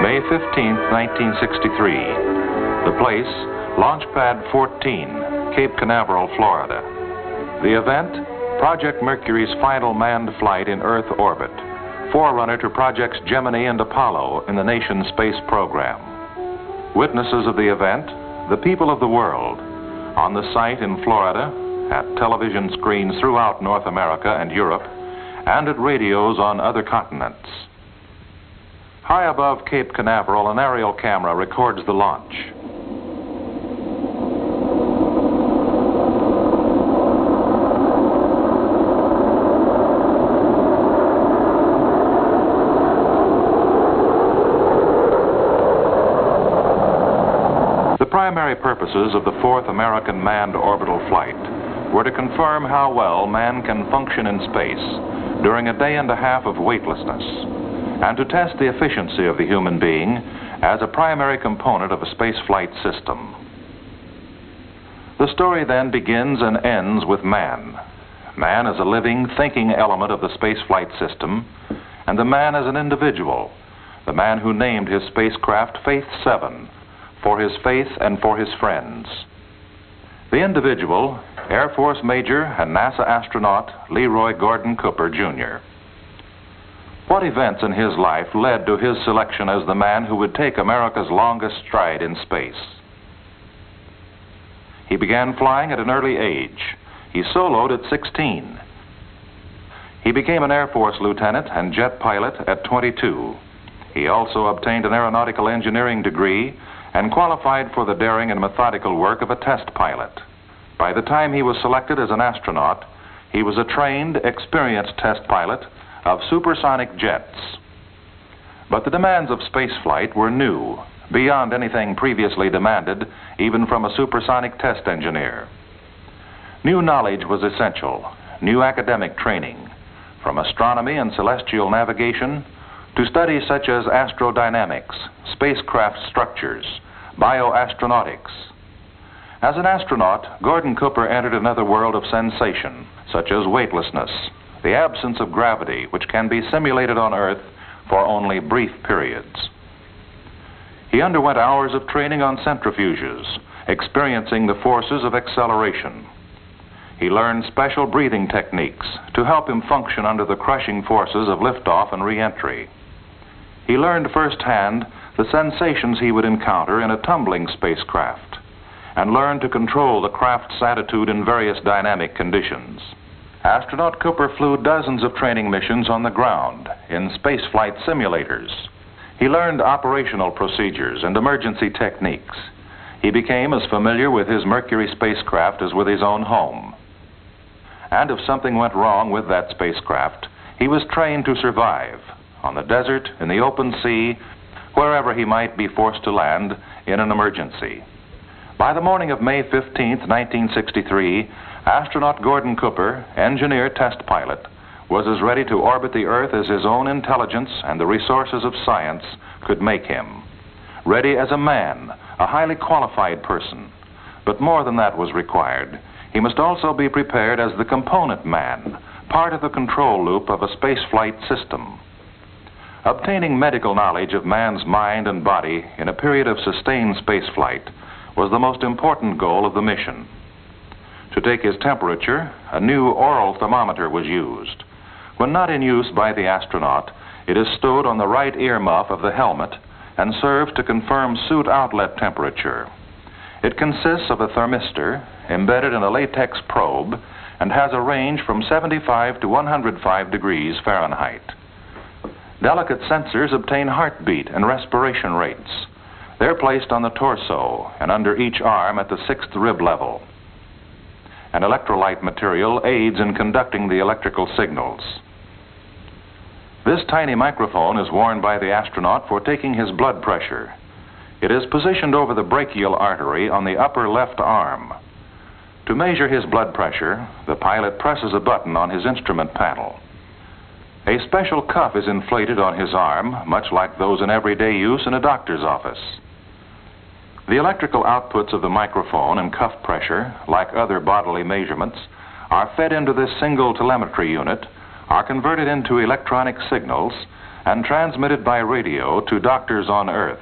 May 15, 1963. The place, Launchpad 14, Cape Canaveral, Florida. The event, Project Mercury's final manned flight in Earth orbit, forerunner to Projects Gemini and Apollo in the nation's space program. Witnesses of the event, the people of the world, on the site in Florida, at television screens throughout North America and Europe, and at radios on other continents. High above Cape Canaveral, an aerial camera records the launch. The primary purposes of the fourth American manned orbital flight were to confirm how well man can function in space during a day and a half of weightlessness, and to test the efficiency of the human being as a primary component of a spaceflight system. The story then begins and ends with man. Man as a living, thinking element of the spaceflight system, and the man as an individual, the man who named his spacecraft Faith 7, for his faith and for his friends. The individual, Air Force Major and NASA astronaut Leroy Gordon Cooper, Jr. What events in his life led to his selection as the man who would take America's longest stride in space? He began flying at an early age. He soloed at 16. He became an Air Force lieutenant and jet pilot at 22. He also obtained an aeronautical engineering degree and qualified for the daring and methodical work of a test pilot. By the time he was selected as an astronaut, he was a trained, experienced test pilot of supersonic jets. But the demands of spaceflight were new, beyond anything previously demanded, even from a supersonic test engineer. New knowledge was essential, new academic training, from astronomy and celestial navigation to studies such as astrodynamics, spacecraft structures, bioastronautics. As an astronaut, Gordon Cooper entered another world of sensation, such as weightlessness, the absence of gravity, which can be simulated on Earth for only brief periods. He underwent hours of training on centrifuges, experiencing the forces of acceleration. He learned special breathing techniques to help him function under the crushing forces of liftoff and re-entry. He learned firsthand the sensations he would encounter in a tumbling spacecraft, and learned to control the craft's attitude in various dynamic conditions. Astronaut Cooper flew dozens of training missions on the ground in spaceflight simulators. He learned operational procedures and emergency techniques. He became as familiar with his Mercury spacecraft as with his own home. And if something went wrong with that spacecraft, he was trained to survive on the desert, in the open sea, wherever he might be forced to land in an emergency. By the morning of May 15, 1963, astronaut Gordon Cooper, engineer test pilot, was as ready to orbit the Earth as his own intelligence and the resources of science could make him. Ready as a man, a highly qualified person. But more than that was required. He must also be prepared as the component man, part of the control loop of a spaceflight system. Obtaining medical knowledge of man's mind and body in a period of sustained spaceflight was the most important goal of the mission. To take his temperature, a new oral thermometer was used. When not in use by the astronaut, it is stowed on the right ear muff of the helmet and serves to confirm suit outlet temperature. It consists of a thermistor embedded in a latex probe and has a range from 75 to 105 degrees Fahrenheit. Delicate sensors obtain heartbeat and respiration rates. They're placed on the torso and under each arm at the 6th rib level. An electrolyte material aids in conducting the electrical signals. This tiny microphone is worn by the astronaut for taking his blood pressure. It is positioned over the brachial artery on the upper left arm. To measure his blood pressure, the pilot presses a button on his instrument panel. A special cuff is inflated on his arm, much like those in everyday use in a doctor's office. The electrical outputs of the microphone and cuff pressure, like other bodily measurements, are fed into this single telemetry unit, are converted into electronic signals and transmitted by radio to doctors on Earth.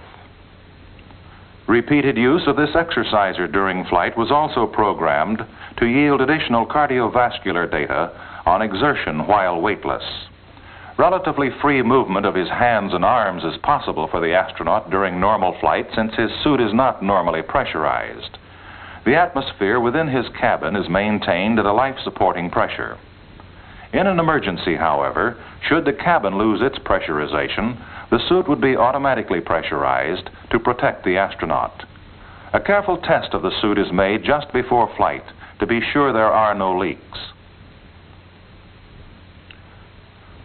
Repeated use of this exerciser during flight was also programmed to yield additional cardiovascular data on exertion while weightless. Relatively free movement of his hands and arms is possible for the astronaut during normal flight since his suit is not normally pressurized. The atmosphere within his cabin is maintained at a life-supporting pressure. In an emergency, however, should the cabin lose its pressurization, the suit would be automatically pressurized to protect the astronaut. A careful test of the suit is made just before flight to be sure there are no leaks.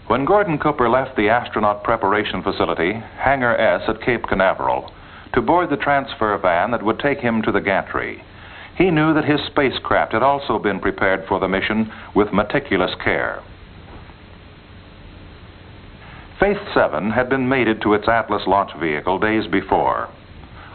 When Gordon Cooper left the astronaut preparation facility, Hangar S at Cape Canaveral, to board the transfer van that would take him to the gantry, he knew that his spacecraft had also been prepared for the mission with meticulous care. Faith 7 had been mated to its Atlas launch vehicle days before.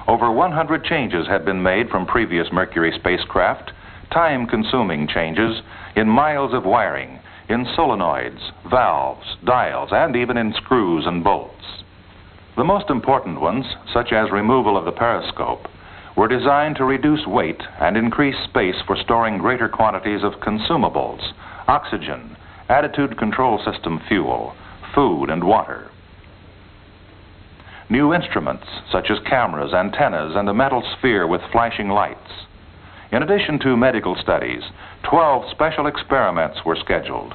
Over 100 changes had been made from previous Mercury spacecraft, time-consuming changes in miles of wiring, in solenoids, valves, dials, and even in screws and bolts. The most important ones, such as removal of the periscope, were designed to reduce weight and increase space for storing greater quantities of consumables, oxygen, attitude control system fuel, food, and water. New instruments, such as cameras, antennas, and a metal sphere with flashing lights. In addition to medical studies, 12 special experiments were scheduled.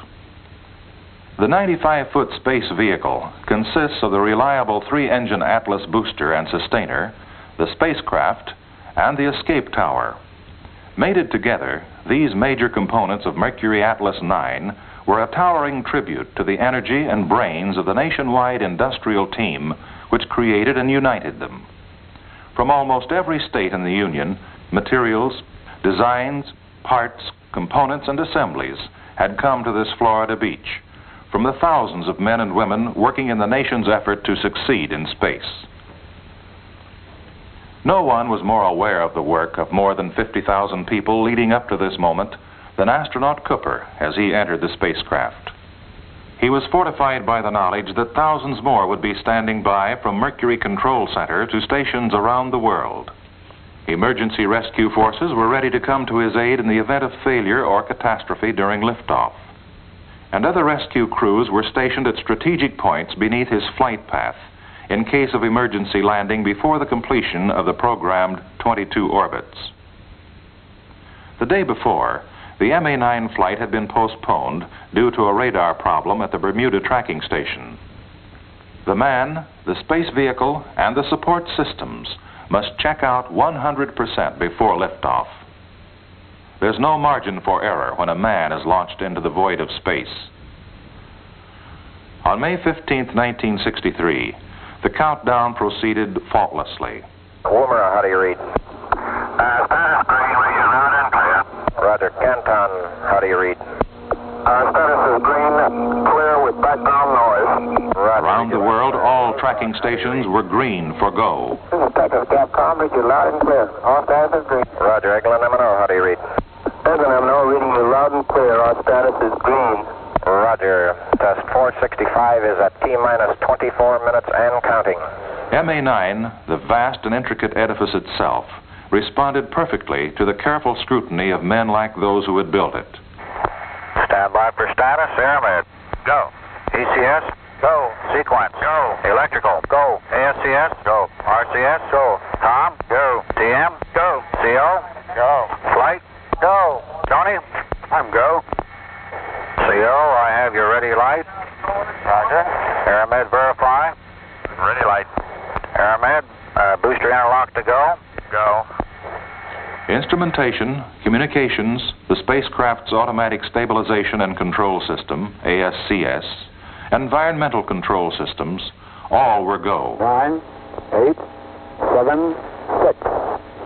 The 95-foot space vehicle consists of the reliable 3-engine Atlas booster and sustainer, the spacecraft, and the escape tower. Mated together, these major components of Mercury Atlas 9 were a towering tribute to the energy and brains of the nationwide industrial team which created and united them. From almost every state in the Union, materials, designs, parts, components, and assemblies had come to this Florida beach, from the thousands of men and women working in the nation's effort to succeed in space. No one was more aware of the work of more than 50,000 people leading up to this moment than astronaut Cooper as he entered the spacecraft. He was fortified by the knowledge that thousands more would be standing by from Mercury Control Center to stations around the world. Emergency rescue forces were ready to come to his aid in the event of failure or catastrophe during liftoff. And other rescue crews were stationed at strategic points beneath his flight path in case of emergency landing before the completion of the programmed 22 orbits. The day before, the MA-9 flight had been postponed due to a radar problem at the Bermuda tracking station. The man, the space vehicle, and the support systems must check out 100% before liftoff. There's no margin for error when a man is launched into the void of space. On May 15, 1963, the countdown proceeded faultlessly. Woomer, how do you read? Roger. Canton, how do you read? Status is green, clear with background noise. Roger. Around the world, all tracking stations were green for go. This is Texas Capcom, read you loud and clear. All status is green. Roger. Eglin M&O, how do you read? Eglin M&O, reading you loud and clear. All status is green. Roger. Test 465 is at T-minus 24 minutes and counting. MA-9, the vast and intricate edifice itself, responded perfectly to the careful scrutiny of men like those who had built it. Stand by for status. Airman. Go. ECS. Go. Sequence. Go. Electrical. Go. ASCS. Go. RCS. Go. Tom. Go. TM. Go. CO. Go. Flight. Go. Tony. I'm go. CO, I have your ready light. Roger. Airmed verify. Ready light. Airmed, booster interlock to go. Go. Instrumentation, communications, the spacecraft's automatic stabilization and control system, ASCS, environmental control systems, all were go. 9, 8, 7, 6,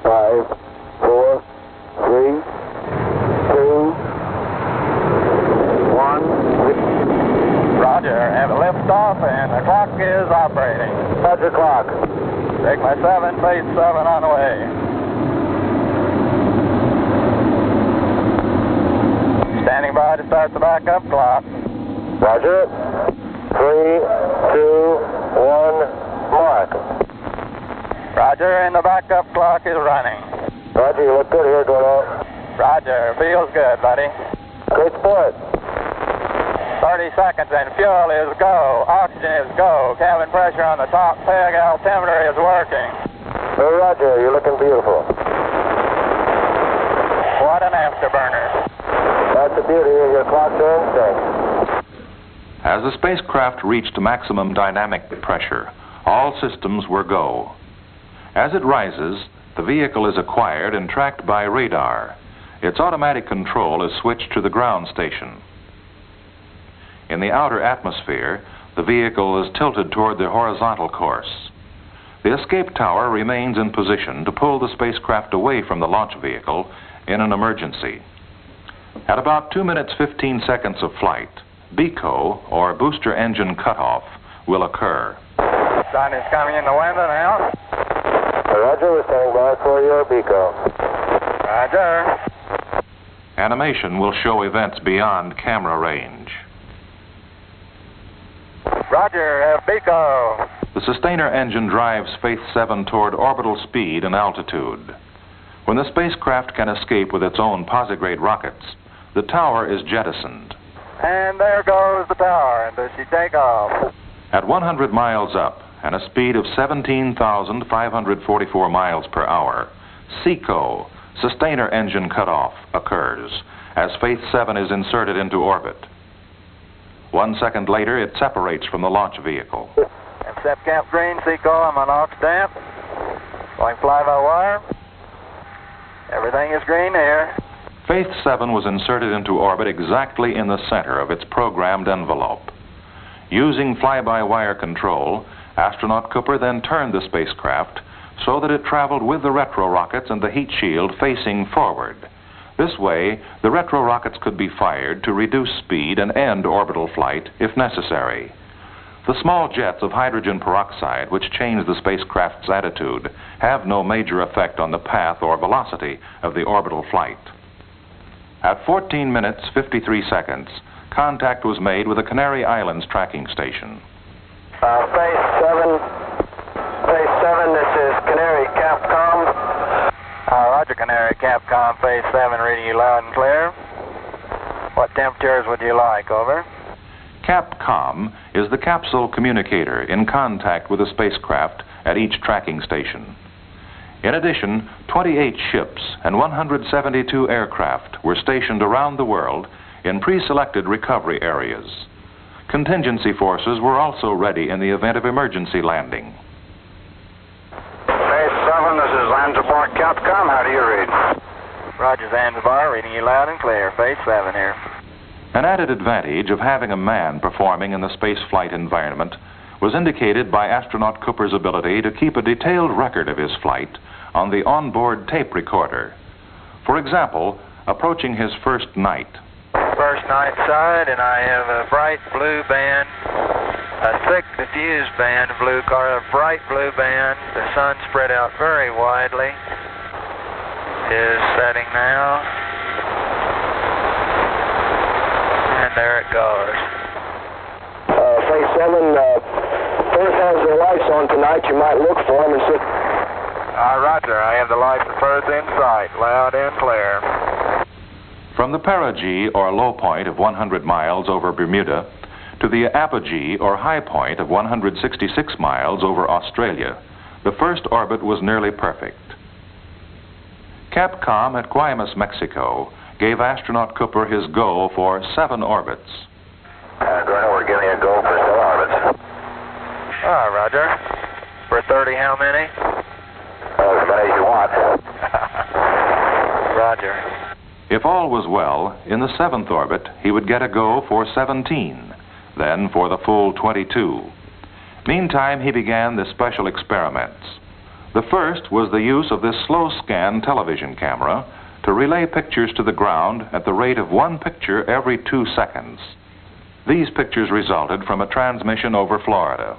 5, 4, 3, 2, 1. Roger, have a lift off and the clock is operating. Roger clock. Take my 7, base 7 on the way. Standing by to start the backup clock. Roger. 3, 2, 1, mark. Roger, and the backup clock is running. Roger, you look good here, Gordo. Roger, feels good, buddy. Great sport. 30 seconds and fuel is go. Oxygen is go. Cabin pressure on the top peg altimeter is working. Hey, Roger, you're looking beautiful. What an afterburner. That's the beauty of your clocks are in sync. As the spacecraft reached maximum dynamic pressure, all systems were go. As it rises, the vehicle is acquired and tracked by radar. Its automatic control is switched to the ground station. In the outer atmosphere, the vehicle is tilted toward the horizontal course. The escape tower remains in position to pull the spacecraft away from the launch vehicle in an emergency. At about 2 minutes 15 seconds of flight, BECO, or booster engine cutoff, will occur. Sun is coming in the window now. Roger, we're standing by for your BECO. Roger. Animation will show events beyond camera range. Roger, BECO. The sustainer engine drives Faith 7 toward orbital speed and altitude. When the spacecraft can escape with its own posigrade rockets, the tower is jettisoned. And there goes the tower. And does she take off? At 100 miles up and a speed of 17,544 miles per hour, SECO, sustainer engine cutoff, occurs as Faith 7 is inserted into orbit. 1 second later, it separates from the launch vehicle. Accept Camp Green, SECO, I'm on aux stamp. Going fly-by-wire. Everything is green here. Faith 7 was inserted into orbit exactly in the center of its programmed envelope. Using fly-by-wire control, astronaut Cooper then turned the spacecraft so that it traveled with the retro rockets and the heat shield facing forward. This way, the retro rockets could be fired to reduce speed and end orbital flight if necessary. The small jets of hydrogen peroxide, which change the spacecraft's attitude, have no major effect on the path or velocity of the orbital flight. At 14 minutes 53 seconds, contact was made with the Canary Islands tracking station. Faith 7, this is Canary Capcom. Roger, Canary Capcom, Phase 7, reading you loud and clear. What temperatures would you like, over? Capcom is the capsule communicator in contact with the spacecraft at each tracking station. In addition, 28 ships and 172 aircraft were stationed around the world in pre-selected recovery areas. Contingency forces were also ready in the event of emergency landing. Phase 7, this is Zanzibar Capcom. How do you read? Roger, Zanzibar, reading you loud and clear. Phase 7 here. An added advantage of having a man performing in the spaceflight environment was indicated by astronaut Cooper's ability to keep a detailed record of his flight on the onboard tape recorder. For example, approaching his first night. First night side, and I have a bright blue band, a thick diffused band of blue color, a bright blue band. The sun spread out very widely. Is setting now. And there it goes. Phase 7, Earth has their lights on tonight. You might look for them and see. Roger, I have the lights of Earth in sight, loud and clear. From the perigee or low point of 100 miles over Bermuda to the apogee or high point of 166 miles over Australia, the first orbit was nearly perfect. Capcom at Guaymas, Mexico, gave astronaut Cooper his go for 7 orbits. Gordo, we're giving you a go for 7 orbits. Roger. For 30, how many? As many as you want. Roger. If all was well, in the 7th orbit, he would get a go for 17, then for the full 22. Meantime, he began the special experiments. The first was the use of this slow-scan television camera to relay pictures to the ground at the rate of 1 picture every 2 seconds. These pictures resulted from a transmission over Florida.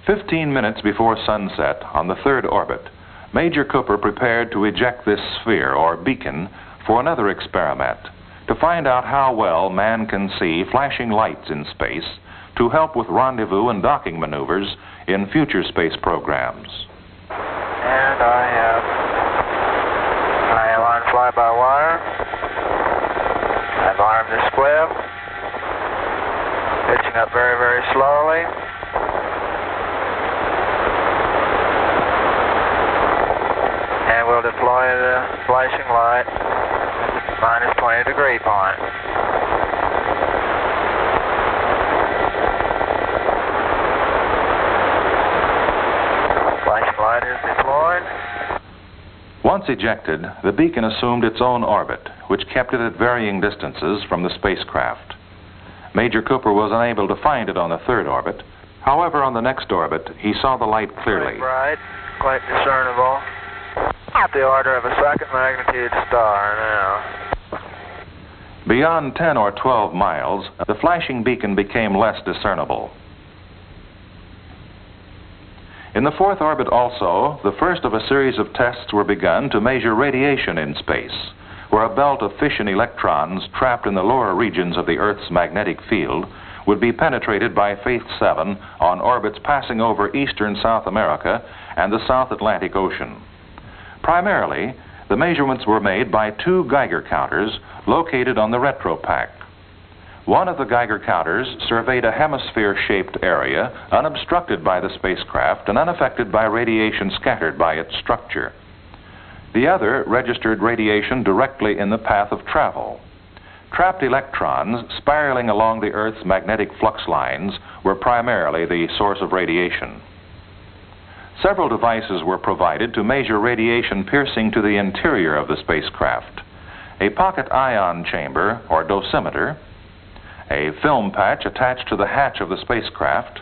15 minutes before sunset on the 3rd orbit, Major Cooper prepared to eject this sphere or beacon for another experiment to find out how well man can see flashing lights in space to help with rendezvous and docking maneuvers in future space programs. And I am on fly-by-wire. I've armed the squib. Pitching up very, very slowly. And we'll deploy the flashing light minus 20-degree point. Flashing light is deployed. Once ejected, the beacon assumed its own orbit, which kept it at varying distances from the spacecraft. Major Cooper was unable to find it on the third orbit. However, on the next orbit, he saw the light clearly. Quite bright, quite discernible. The order of a second magnitude star now. Beyond 10 or 12 miles, the flashing beacon became less discernible. In the fourth orbit also, the first of a series of tests were begun to measure radiation in space, where a belt of fission electrons trapped in the lower regions of the Earth's magnetic field would be penetrated by Faith 7 on orbits passing over eastern South America and the South Atlantic Ocean. Primarily, the measurements were made by two Geiger counters located on the retropack. One of the Geiger counters surveyed a hemisphere-shaped area unobstructed by the spacecraft and unaffected by radiation scattered by its structure. The other registered radiation directly in the path of travel. Trapped electrons spiraling along the Earth's magnetic flux lines were primarily the source of radiation. Several devices were provided to measure radiation piercing to the interior of the spacecraft. A pocket ion chamber, or dosimeter, a film patch attached to the hatch of the spacecraft,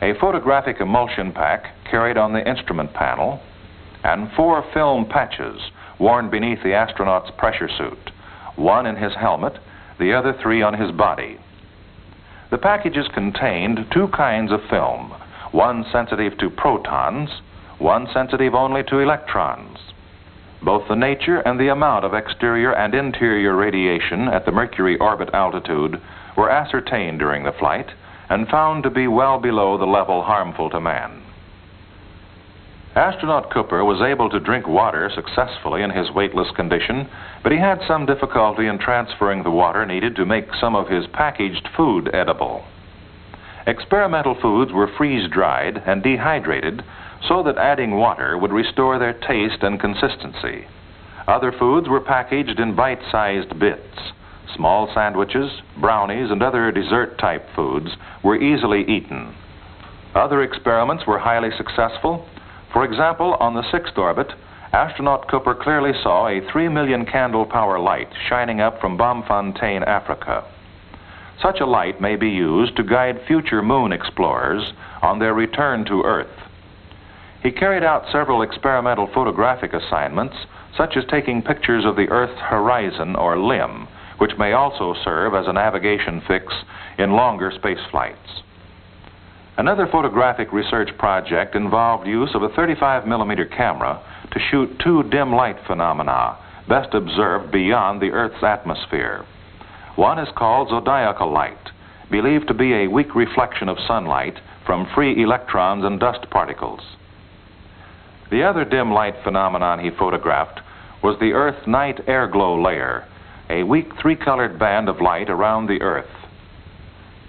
a photographic emulsion pack carried on the instrument panel, and 4 film patches worn beneath the astronaut's pressure suit, one in his helmet, the other 3 on his body. The packages contained 2 kinds of film, one sensitive to protons, one sensitive only to electrons. Both the nature and the amount of exterior and interior radiation at the Mercury orbit altitude were ascertained during the flight and found to be well below the level harmful to man. Astronaut Cooper was able to drink water successfully in his weightless condition, but he had some difficulty in transferring the water needed to make some of his packaged food edible. Experimental foods were freeze-dried and dehydrated so that adding water would restore their taste and consistency. Other foods were packaged in bite-sized bits. Small sandwiches, brownies, and other dessert-type foods were easily eaten. Other experiments were highly successful. For example, on the 6th orbit, astronaut Cooper clearly saw a 3 million candle power light shining up from Bomfontein, Africa. Such a light may be used to guide future moon explorers on their return to Earth. He carried out several experimental photographic assignments, such as taking pictures of the Earth's horizon or limb, which may also serve as a navigation fix in longer space flights. Another photographic research project involved use of a 35mm camera to shoot 2 dim light phenomena best observed beyond the Earth's atmosphere. One is called zodiacal light, believed to be a weak reflection of sunlight from free electrons and dust particles. The other dim light phenomenon he photographed was the Earth's night airglow layer, a weak 3-colored band of light around the Earth.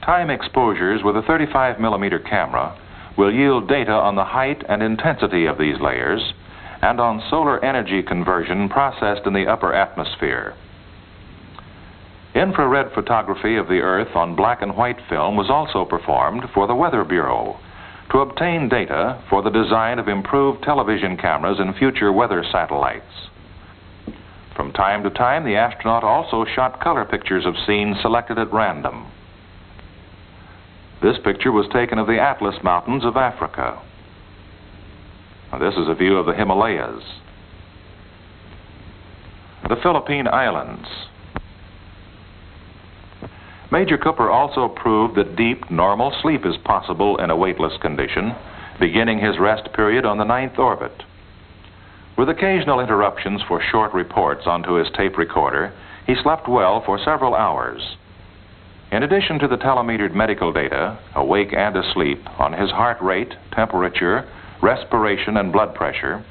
Time exposures with a 35mm camera will yield data on the height and intensity of these layers and on solar energy conversion processed in the upper atmosphere. Infrared photography of the Earth on black and white film was also performed for the Weather Bureau to obtain data for the design of improved television cameras in future weather satellites. From time to time, the astronaut also shot color pictures of scenes selected at random. This picture was taken of the Atlas Mountains of Africa. Now, this is a view of the Himalayas, the Philippine Islands. Major Cooper also proved that deep, normal sleep is possible in a weightless condition, beginning his rest period on the 9th orbit. With occasional interruptions for short reports onto his tape recorder, He slept well for several hours. In addition to the telemetered medical data, awake and asleep, on his heart rate, temperature, respiration, and blood pressure,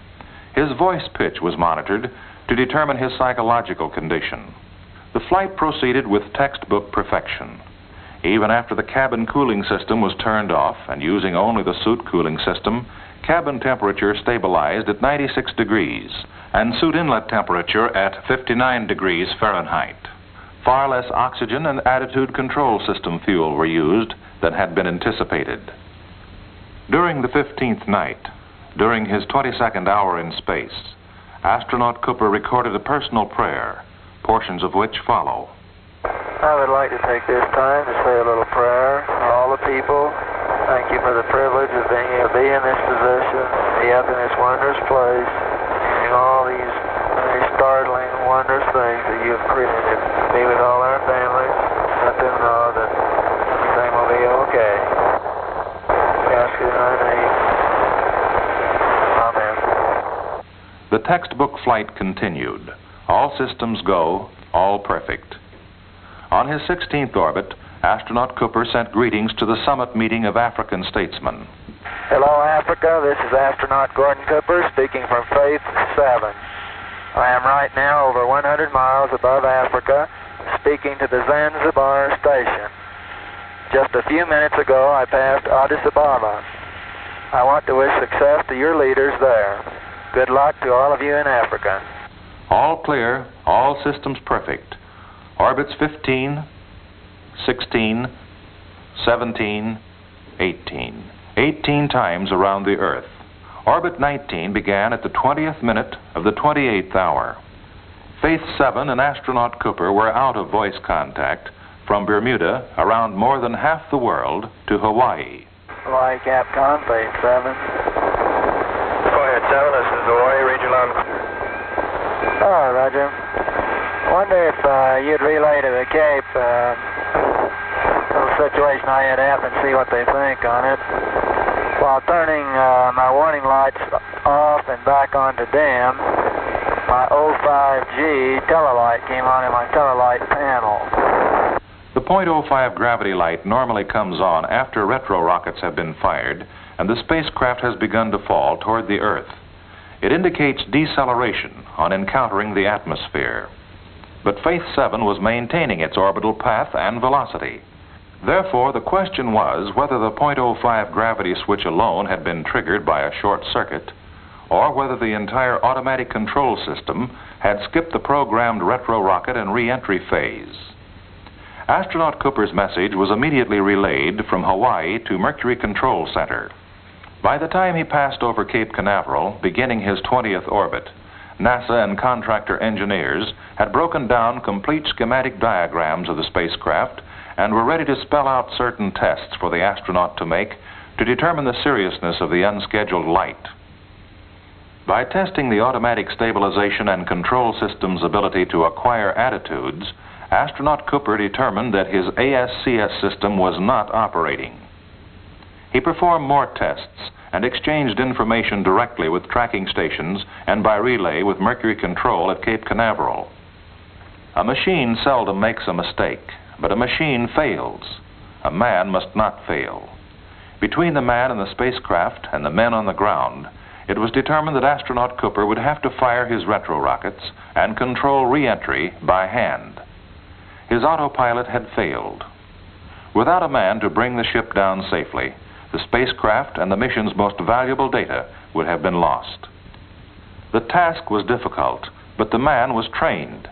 his voice pitch was monitored to determine his psychological condition. The flight proceeded with textbook perfection. Even after the cabin cooling system was turned off and using only the suit cooling system, cabin temperature stabilized at 96 degrees and suit inlet temperature at 59 degrees Fahrenheit. Far less oxygen and attitude control system fuel were used than had been anticipated. During the 15th night, during his 22nd hour in space, astronaut Cooper recorded a personal prayer, portions of which follow. I would like to take this time to say a little prayer for all the people. Thank you for the privilege of being able to be in this position, be up in this wondrous place, and all these very startling, wondrous things that you have created. Be with all our families. Let them know that everything will be okay. We ask it in our name. Amen. The textbook flight continued. All systems go, all perfect. On his 16th orbit, astronaut Cooper sent greetings to the summit meeting of African statesmen. Hello, Africa. This is astronaut Gordon Cooper speaking from Faith 7. I am right now over 100 miles above Africa, speaking to the Zanzibar station. Just a few minutes ago, I passed Addis Ababa. I want to wish success to your leaders there. Good luck to all of you in Africa. All clear, all systems perfect. Orbits 15, 16, 17, 18. 18 times around the Earth. Orbit 19 began at the 20th minute of the 28th hour. Faith 7 and astronaut Cooper were out of voice contact from Bermuda around more than half the world to Hawaii. Hawaii Capcom, Faith 7. Go ahead, 7. This is Hawaii, region on. Oh, Roger. I wonder if you'd relay to the Cape little situation I had happen and see what they think on it. While turning my warning lights off and back onto dim, my 05G telelight came on in my telelight panel. The .05 gravity light normally comes on after retro rockets have been fired and the spacecraft has begun to fall toward the Earth. It indicates deceleration on encountering the atmosphere. But Faith 7 was maintaining its orbital path and velocity. Therefore, the question was whether the .05 gravity switch alone had been triggered by a short circuit, or whether the entire automatic control system had skipped the programmed retro rocket and re-entry phase. Astronaut Cooper's message was immediately relayed from Hawaii to Mercury Control Center. By the time he passed over Cape Canaveral, beginning his 20th orbit, NASA and contractor engineers had broken down complete schematic diagrams of the spacecraft and were ready to spell out certain tests for the astronaut to make to determine the seriousness of the unscheduled light. By testing the automatic stabilization and control system's ability to acquire attitudes, astronaut Cooper determined that his ASCS system was not operating. He performed more tests and exchanged information directly with tracking stations and by relay with Mercury Control at Cape Canaveral. A machine seldom makes a mistake, but a machine fails. A man must not fail. Between the man in the spacecraft and the men on the ground, it was determined that astronaut Cooper would have to fire his retro rockets and control re-entry by hand. His autopilot had failed. Without a man to bring the ship down safely, the spacecraft and the mission's most valuable data would have been lost. The task was difficult, but the man was trained.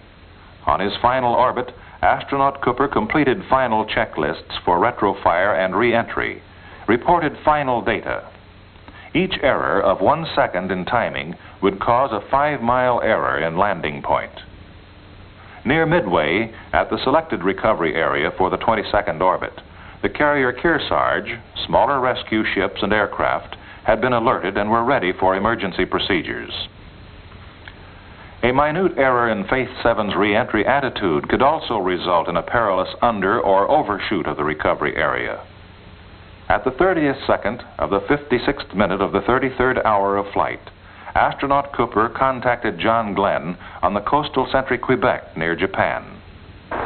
On his final orbit, astronaut Cooper completed final checklists for retrofire and re-entry, reported final data. Each error of 1 second in timing would cause a 5-mile error in landing point. Near midway, at the selected recovery area for the 22nd orbit, the carrier Kearsarge, smaller rescue ships and aircraft had been alerted and were ready for emergency procedures. A minute error in Faith 7's re-entry attitude could also result in a perilous under- or overshoot of the recovery area. At the 30th second of the 56th minute of the 33rd hour of flight, astronaut Cooper contacted John Glenn on the coastal Century, Quebec, near Japan.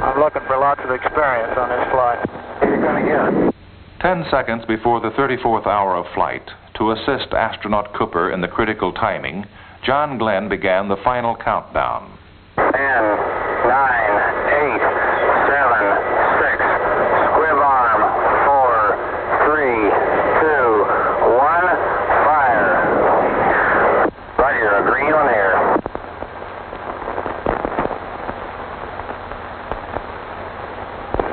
I'm looking for lots of experience on this flight. You're going to get it. 10 seconds before the 34th hour of flight, to assist astronaut Cooper in the critical timing, John Glenn began the final countdown. 10, 9, 8, 7, 6, squib arm, 4, 3, 2, 1, fire. Roger, a green on air.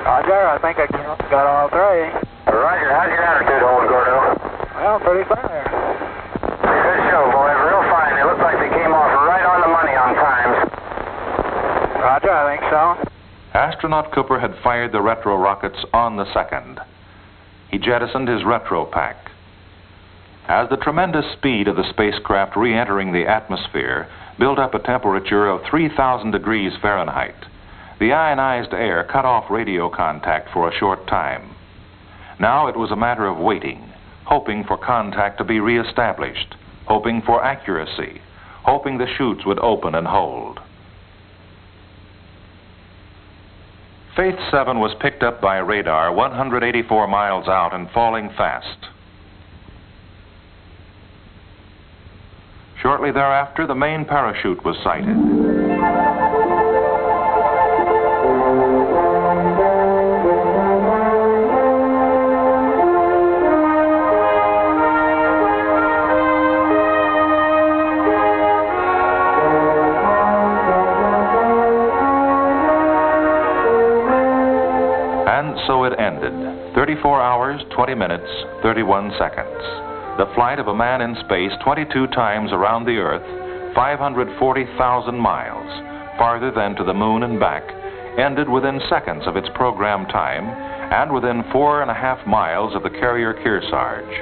Roger, I think I got all three. Roger, how's your attitude hold, Gordo? Well, pretty fair. Good show, boys. Real fine. It looks like they came off right on the money on times. Roger, I think so. Astronaut Cooper had fired the retro rockets on the second. He jettisoned his retro pack. As the tremendous speed of the spacecraft re-entering the atmosphere built up a temperature of 3,000 degrees Fahrenheit, the ionized air cut off radio contact for a short time. Now it was a matter of waiting, hoping for contact to be reestablished, hoping for accuracy, hoping the chutes would open and hold. Faith 7 was picked up by radar 184 miles out and falling fast. Shortly thereafter, the main parachute was sighted. And so it ended. 34 hours, 20 minutes, 31 seconds. The flight of a man in space 22 times around the Earth, 540,000 miles, farther than to the moon and back, ended within seconds of its program time and within 4.5 miles of the carrier Kearsarge.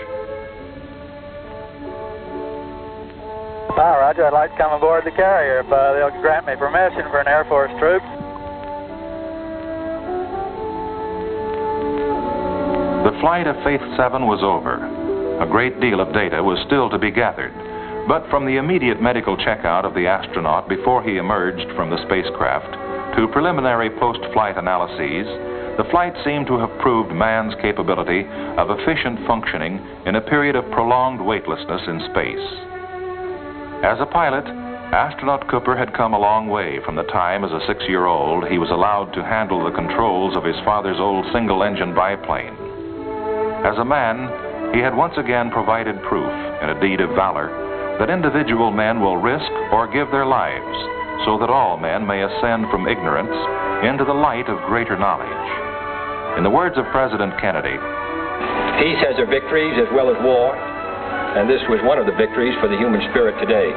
Hi, Roger. I'd like to come aboard the carrier if they'll grant me permission for an Air Force troop. The flight of Faith 7 was over. A great deal of data was still to be gathered, but from the immediate medical checkout of the astronaut before he emerged from the spacecraft to preliminary post-flight analyses, the flight seemed to have proved man's capability of efficient functioning in a period of prolonged weightlessness in space. As a pilot, astronaut Cooper had come a long way from the time as a 6-year-old he was allowed to handle the controls of his father's old single-engine biplane. As a man, he had once again provided proof in a deed of valor that individual men will risk or give their lives so that all men may ascend from ignorance into the light of greater knowledge. In the words of President Kennedy, "Peace has her victories as well as war, and this was one of the victories for the human spirit today.